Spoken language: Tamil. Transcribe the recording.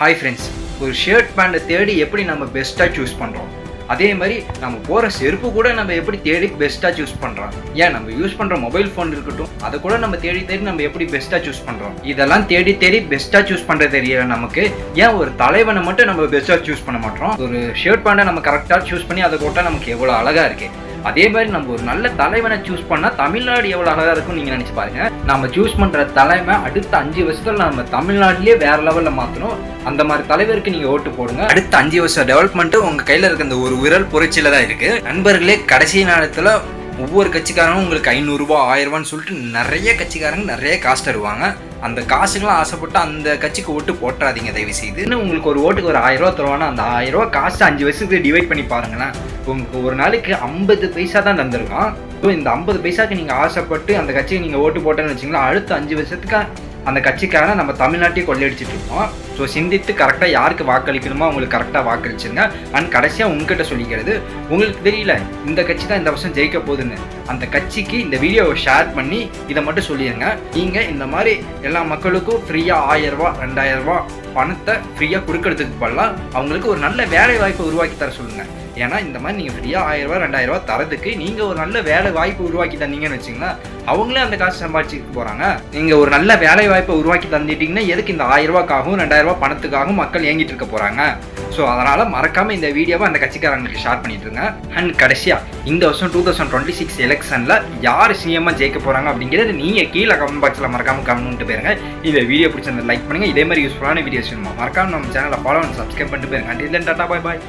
ஹாய் ஃப்ரெண்ட்ஸ், ஒரு ஷர்ட் பேண்ட்டை தேடி எப்படி நம்ம பெஸ்ட்டாக சூஸ் பண்ணுறோம், அதே மாதிரி நம்ம போகிற செருப்பு கூட நம்ம எப்படி தேடி பெஸ்ட்டாக சூஸ் பண்ணுறோம். ஏன் நம்ம யூஸ் பண்ணுற மொபைல் ஃபோன் இருக்கட்டும், அதை கூட நம்ம தேடி நம்ம எப்படி பெஸ்ட்டாக சூஸ் பண்ணுறோம். இதெல்லாம் தேடி பெஸ்ட்டாக சூஸ் பண்ணுறது தெரியல நமக்கு. ஏன் ஒரு தலைவனை மட்டும் நம்ம பெஸ்ட்டாக சூஸ் பண்ண மாட்டோம். ஒரு ஷர்ட் பேண்ட்டை நம்ம கரெக்டாக சூஸ் பண்ணி அதை போட்டால் நமக்கு எவ்வளோ அழகாக இருக்குது. அதே மாதிரி நம்ம ஒரு நல்ல தலைவனை சூஸ் பண்ணால் தமிழ்நாடு எவ்வளோ அழகாக இருக்கும்னு நீங்கள் நினச்சி பாருங்க. நம்ம சூஸ் பண்ணுற தலைமை அடுத்த 5 வருஷத்தில் நம்ம தமிழ்நாட்டிலே வேற லெவலில் மாற்றணும். அந்த மாதிரி தலைவருக்கு நீங்கள் ஓட்டு போடுங்க. அடுத்த 5 வருஷம் டெவலப்மெண்ட்டு உங்கள் கையில் இருக்க அந்த ஒரு விரல் புரட்சியில் தான் இருக்குது. நண்பர்களே, கடைசி நேரத்தில் ஒவ்வொரு கட்சிக்காரங்களும் உங்களுக்கு 500 ரூபா 1000 ரூபான்னு சொல்லிட்டு நிறைய கட்சிக்காரங்க நிறைய காசு தருவாங்க. அந்த காசுக்கெல்லாம் ஆசைப்பட்டு அந்த கட்சிக்கு ஓட்டு போட்டுறாதீங்க தயவு செய்து. இன்னும் உங்களுக்கு ஒரு ஓட்டுக்கு ஒரு 1000 ரூபா தருவானா, அந்த 1000 ரூபா காசு 5 வருஷத்துக்கு டிவைட் பண்ணி பாருங்களேன். உங்களுக்கு ஒரு நாளைக்கு 50 பைசா தான் தந்திருக்கான். ஸோ இந்த 50 பைசாக்கு நீங்கள் ஆசைப்பட்டு அந்த கட்சிக்கு நீங்கள் ஓட்டு போட்டேன்னு வச்சிங்களா, அடுத்த 5 வருஷத்துக்கு அந்த கட்சிக்காரனை நம்ம தமிழ்நாட்டையே கொள்ளையடிச்சிட்டு இருக்கோம். ஸோ சிந்தித்து கரெக்டாக யாருக்கு வாக்களிக்கணுமோ அவங்களுக்கு கரெக்டாக வாக்களிச்சுங்க. அண்ட் கடைசியாக உங்ககிட்ட சொல்லிக்கிறது, உங்களுக்கு தெரியல இந்த கட்சி தான் இந்த வருஷம் ஜெயிக்க போகுதுன்னு, அந்த கட்சிக்கு இந்த வீடியோவை ஷேர் பண்ணி இதை மட்டும் சொல்லிடுங்க. நீங்கள் இந்த மாதிரி எல்லா மக்களுக்கும் ஃப்ரீயாக 1000 ரூபா 2000 ரூபா பணத்தை ஃப்ரீயாக கொடுக்கறதுக்கு பதிலாக அவங்களுக்கு ஒரு நல்ல வேலை வாய்ப்பை உருவாக்கி தர சொல்லுங்கள். ஏன்னா இந்த மாதிரி நீங்கள் ஃப்ரீயாக 1000 ரூபா 2000 ரூபா தரதுக்கு நீங்கள் ஒரு நல்ல வேலை வாய்ப்பு உருவாக்கி தந்தீங்கன்னு வச்சிங்கன்னா அவங்களே அந்த காசு சம்பாதிச்சுட்டு போகிறாங்க. நீங்கள் ஒரு நல்ல வேலை வாய்ப்பை உருவாக்கி தந்துட்டீங்கன்னா எதுக்கு இந்த 1000 ரூபாய்க்காகவும் 2000 ரூபா பணத்துக்காகவும் மக்கள் ஏங்கிட்டு இருக்க போகிறாங்க. ஸோ அதனால் மறக்காமல் இந்த வீடியோவை அந்த கட்சிக்காரங்களுக்கு ஷேர் பண்ணிட்டுருங்க. அண்ட் கடைசியாக இந்த வருஷம் 2026 எலெக்ஷனில் யார் சிஎம்மாக ஜெயிக்க போகிறாங்க அப்படிங்கிறது நீங்கள் கீழே கமெண்ட் பாக்ஸில் மறக்காமல் கமெண்ட் போயிருங்க. இந்த வீடியோ பிடிச்சிருந்தா லைக் பண்ணுங்கள். இதே மாதிரி யூஸ்ஃபுல்லான வீடியோஸ் வேணுமா மறக்காமல் நம்ம சேனலை ஃபாலோ அண்ட் சப்ஸ்கிரைப் பண்ணிட்டு போயிருங்க. அண்ட் டாடா, பாய் பாய்.